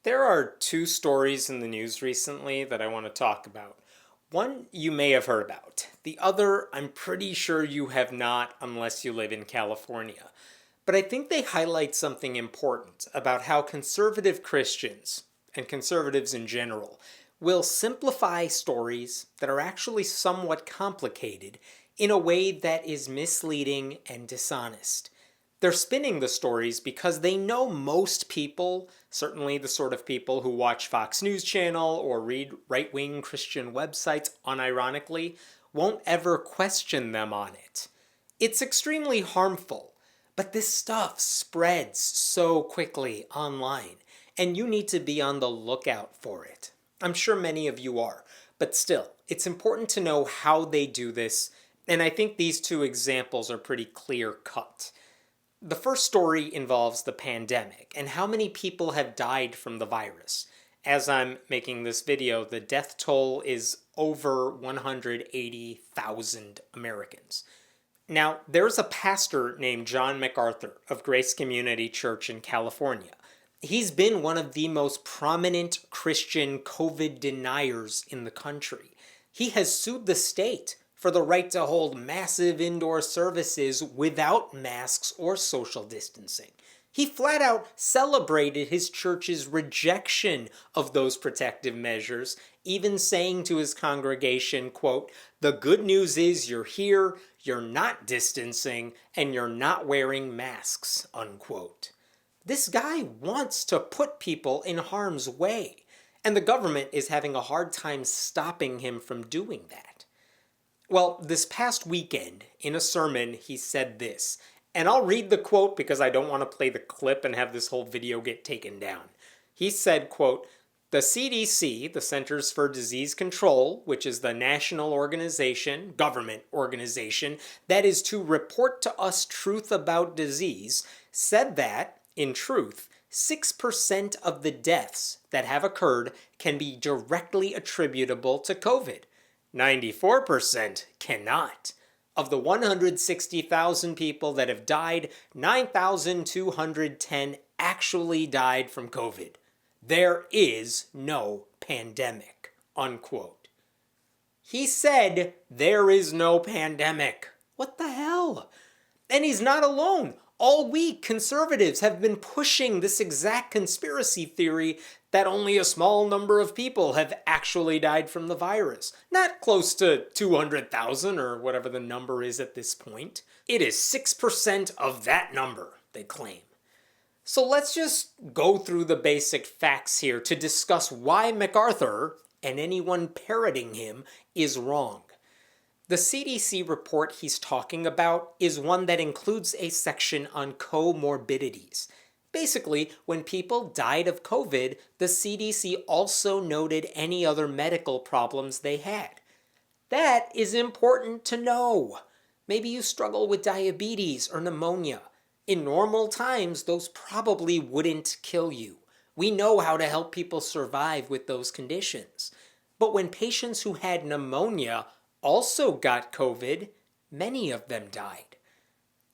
There are two stories in the news recently that I want to talk about. One you may have heard about. The other, I'm pretty sure you have not unless you live in California. But I think they highlight something important about how conservative Christians, and conservatives in general, will simplify stories that are actually somewhat complicated in a way that is misleading and dishonest. They're spinning the stories because they know most people, certainly the sort of people who watch Fox News Channel or read right wing Christian websites unironically, won't ever question them on it. It's extremely harmful, but this stuff spreads so quickly online, and you need to be on the lookout for it. I'm sure many of you are, but still, it's important to know how they do this, and I think these two examples are pretty clear cut. The first story involves the pandemic and how many people have died from the virus. As I'm making this video, the death toll is over 180,000 Americans. Now, there's a pastor named John MacArthur of Grace Community Church in California. He's been one of the most prominent Christian COVID deniers in the country. He has sued the state for the right to hold massive indoor services without masks or social distancing. He flat out celebrated his church's rejection of those protective measures, even saying to his congregation, quote, "The good news is you're here, you're not distancing, and you're not wearing masks," unquote. This guy wants to put people in harm's way, and the government is having a hard time stopping him from doing that. Well, this past weekend, in a sermon, he said this, and I'll read the quote because I don't want to play the clip and have this whole video get taken down. He said, quote, "The CDC, the Centers for Disease Control, which is the national organization, government organization, that is to report to us truth about disease, said that, in truth, 6% of the deaths that have occurred can be directly attributable to COVID. 94% cannot. Of the 160,000 people that have died, 9,210 actually died from COVID. There is no pandemic," unquote. He said there is no pandemic. What the hell? And he's not alone. All week, conservatives have been pushing this exact conspiracy theory that only a small number of people have actually died from the virus. Not close to 200,000 or whatever the number is at this point. It is 6% of that number, they claim. So let's just go through the basic facts here to discuss why MacArthur, and anyone parroting him, is wrong. The CDC report he's talking about is one that includes a section on comorbidities. Basically, when people died of COVID, the CDC also noted any other medical problems they had. That is important to know. Maybe you struggle with diabetes or pneumonia. In normal times, those probably wouldn't kill you. We know how to help people survive with those conditions. But when patients who had pneumonia also got COVID, many of them died.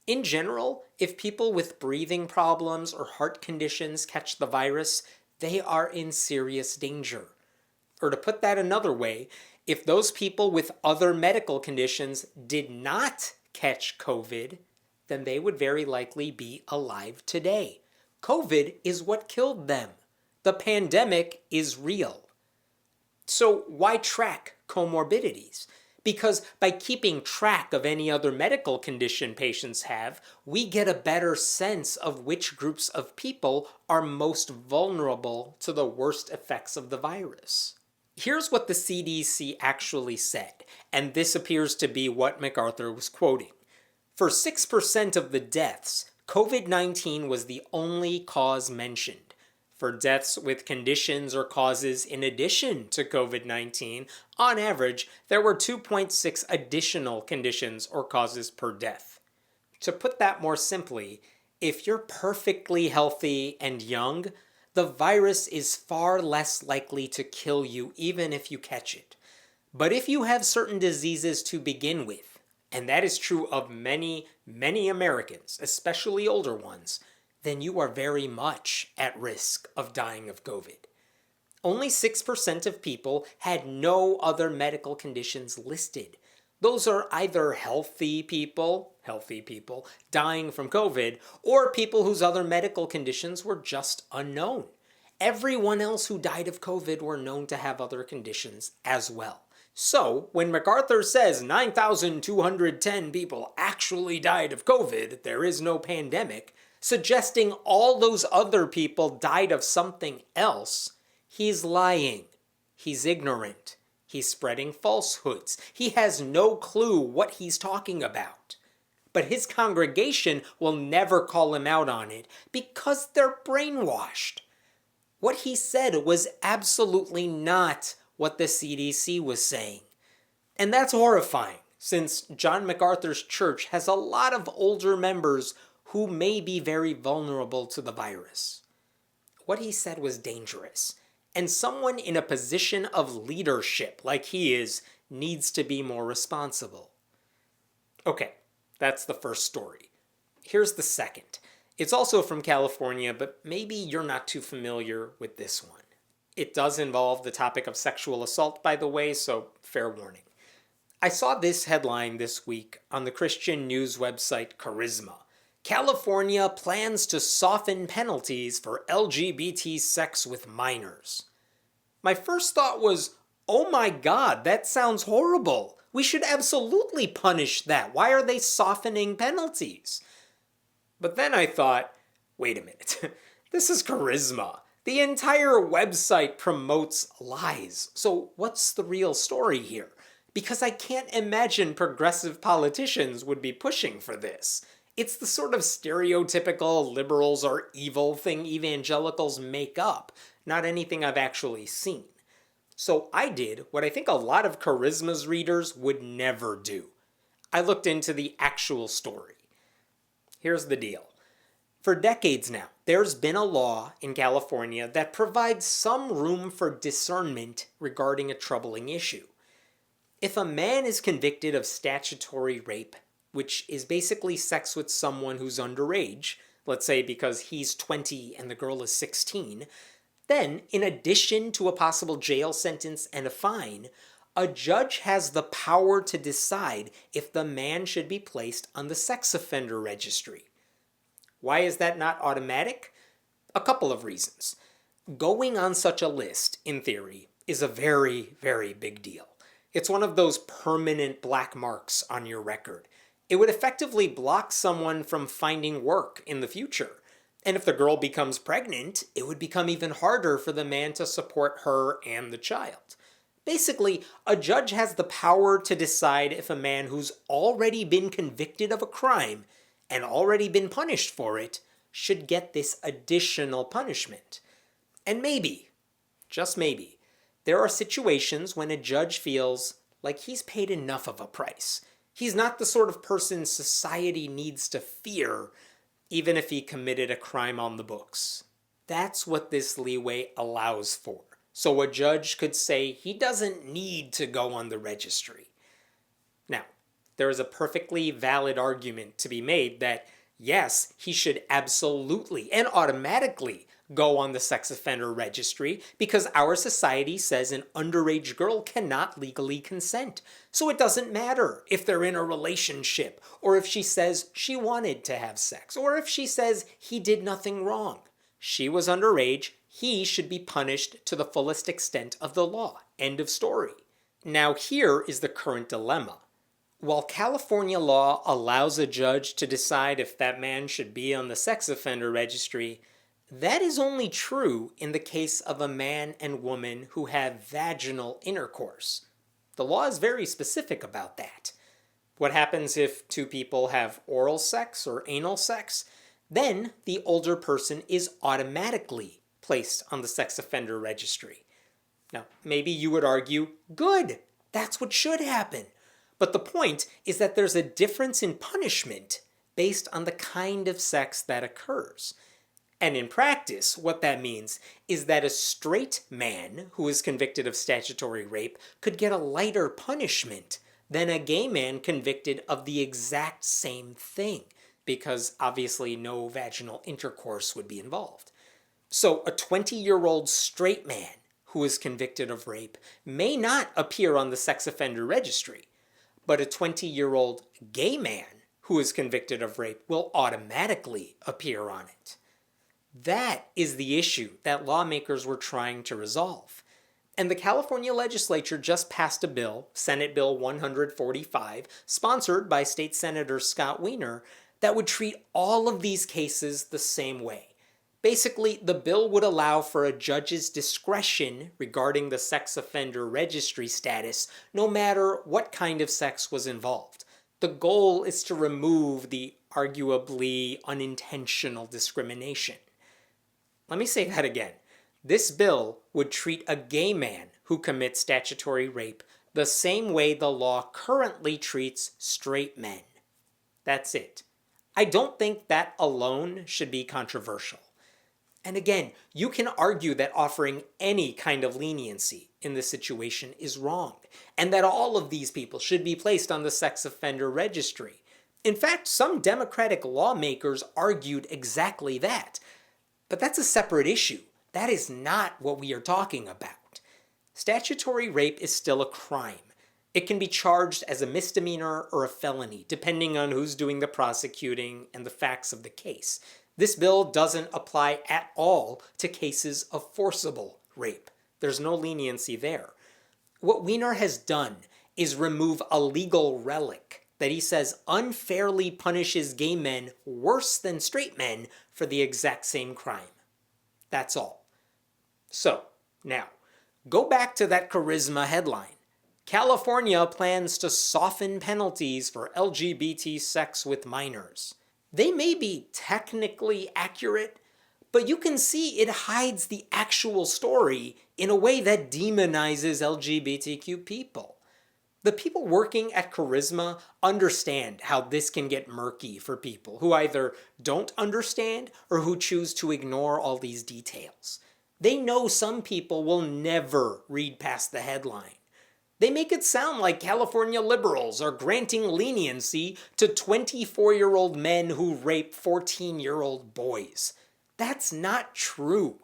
In general, if people with breathing problems or heart conditions catch the virus, they are in serious danger. Or to put that another way, if those people with other medical conditions did not catch COVID, then they would very likely be alive today. COVID is what killed them. The pandemic is real. So why track comorbidities? Because by keeping track of any other medical condition patients have, we get a better sense of which groups of people are most vulnerable to the worst effects of the virus. Here's what the CDC actually said, and this appears to be what MacArthur was quoting. For 6% of the deaths, COVID-19 was the only cause mentioned. For deaths with conditions or causes in addition to COVID-19, on average, there were 2.6 additional conditions or causes per death. To put that more simply, if you're perfectly healthy and young, the virus is far less likely to kill you even if you catch it. But if you have certain diseases to begin with, and that is true of many, many Americans, especially older ones, then you are very much at risk of dying of COVID. Only 6% of people had no other medical conditions listed. Those are either healthy people, dying from COVID, or people whose other medical conditions were just unknown. Everyone else who died of COVID were known to have other conditions as well. So, when MacArthur says 9,210 people actually died of COVID, there is no pandemic, suggesting all those other people died of something else, he's lying. He's ignorant. He's spreading falsehoods. He has no clue what he's talking about. But his congregation will never call him out on it because they're brainwashed. What he said was absolutely not what the CDC was saying. And that's horrifying, since John MacArthur's church has a lot of older members who may be very vulnerable to the virus. What he said was dangerous, and someone in a position of leadership like he is needs to be more responsible. Okay, that's the first story. Here's the second. It's also from California, but maybe you're not too familiar with this one. It does involve the topic of sexual assault, by the way, so fair warning. I saw this headline this week on the Christian news website Charisma. California plans to soften penalties for LGBT sex with minors. My first thought was, oh my God, that sounds horrible. We should absolutely punish that. Why are they softening penalties? But then I thought, wait a minute, this is Charisma. The entire website promotes lies. So what's the real story here? Because I can't imagine progressive politicians would be pushing for this. It's the sort of stereotypical liberals are evil thing evangelicals make up, not anything I've actually seen. So I did what I think a lot of Charisma's readers would never do. I looked into the actual story. Here's the deal. For decades now, there's been a law in California that provides some room for discernment regarding a troubling issue. If a man is convicted of statutory rape, which is basically sex with someone who's underage, let's say because he's 20 and the girl is 16, then, in addition to a possible jail sentence and a fine, a judge has the power to decide if the man should be placed on the sex offender registry. Why is that not automatic? A couple of reasons. Going on such a list, in theory, is a very, very big deal. It's one of those permanent black marks on your record. It would effectively block someone from finding work in the future. And if the girl becomes pregnant, it would become even harder for the man to support her and the child. Basically, a judge has the power to decide if a man who's already been convicted of a crime and already been punished for it should get this additional punishment. And maybe, just maybe, there are situations when a judge feels like he's paid enough of a price. He's not the sort of person society needs to fear, even if he committed a crime on the books. That's what this leeway allows for. So a judge could say he doesn't need to go on the registry. Now, there is a perfectly valid argument to be made that, yes, he should absolutely and automatically go on the sex offender registry because our society says an underage girl cannot legally consent. So it doesn't matter if they're in a relationship, or if she says she wanted to have sex, or if she says he did nothing wrong. She was underage. He should be punished to the fullest extent of the law. End of story. Now here is the current dilemma. While California law allows a judge to decide if that man should be on the sex offender registry, that is only true in the case of a man and woman who have vaginal intercourse. The law is very specific about that. What happens if two people have oral sex or anal sex? Then the older person is automatically placed on the sex offender registry. Now, maybe you would argue, good, that's what should happen. But the point is that there's a difference in punishment based on the kind of sex that occurs. And in practice, what that means is that a straight man who is convicted of statutory rape could get a lighter punishment than a gay man convicted of the exact same thing. because obviously no vaginal intercourse would be involved. So a 20-year-old straight man who is convicted of rape may not appear on the sex offender registry, but a 20-year-old gay man who is convicted of rape will automatically appear on it. That is the issue that lawmakers were trying to resolve. And the California legislature just passed a bill, Senate Bill 145, sponsored by State Senator Scott Wiener, that would treat all of these cases the same way. Basically, the bill would allow for a judge's discretion regarding the sex offender registry status, no matter what kind of sex was involved. The goal is to remove the arguably unintentional discrimination. Let me say that again. This bill would treat a gay man who commits statutory rape the same way the law currently treats straight men. That's it. I don't think that alone should be controversial. And again, you can argue that offering any kind of leniency in this situation is wrong, and that all of these people should be placed on the sex offender registry. In fact, some Democratic lawmakers argued exactly that. But that's a separate issue. That is not what we are talking about. Statutory rape is still a crime. It can be charged as a misdemeanor or a felony, depending on who's doing the prosecuting and the facts of the case. This bill doesn't apply at all to cases of forcible rape. There's no leniency there. What Wiener has done is remove a legal relic that he says unfairly punishes gay men worse than straight men for the exact same crime. That's all. So, now, go back to that charisma headline. California plans to soften penalties for LGBT sex with minors. They may be technically accurate, but you can see it hides the actual story in a way that demonizes LGBTQ people. The people working at Charisma understand how this can get murky for people who either don't understand or who choose to ignore all these details. They know some people will never read past the headline. They make it sound like California liberals are granting leniency to 24-year-old men who rape 14-year-old boys. That's not true.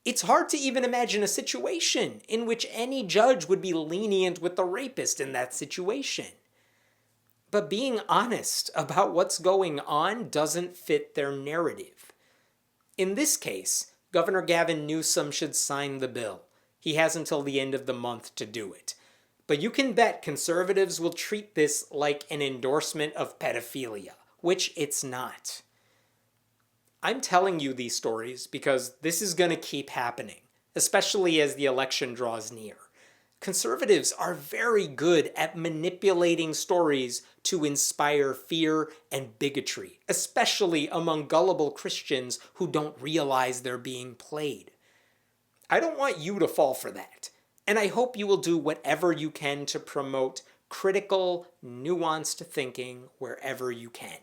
It's hard to even imagine a situation in which any judge would be lenient with the rapist in that situation. But being honest about what's going on doesn't fit their narrative. In this case, Governor Gavin Newsom should sign the bill. He has until the end of the month to do it. But you can bet conservatives will treat this like an endorsement of pedophilia, which it's not. I'm telling you these stories because this is going to keep happening, especially as the election draws near. Conservatives are very good at manipulating stories to inspire fear and bigotry, especially among gullible Christians who don't realize they're being played. I don't want you to fall for that, and I hope you will do whatever you can to promote critical, nuanced thinking wherever you can.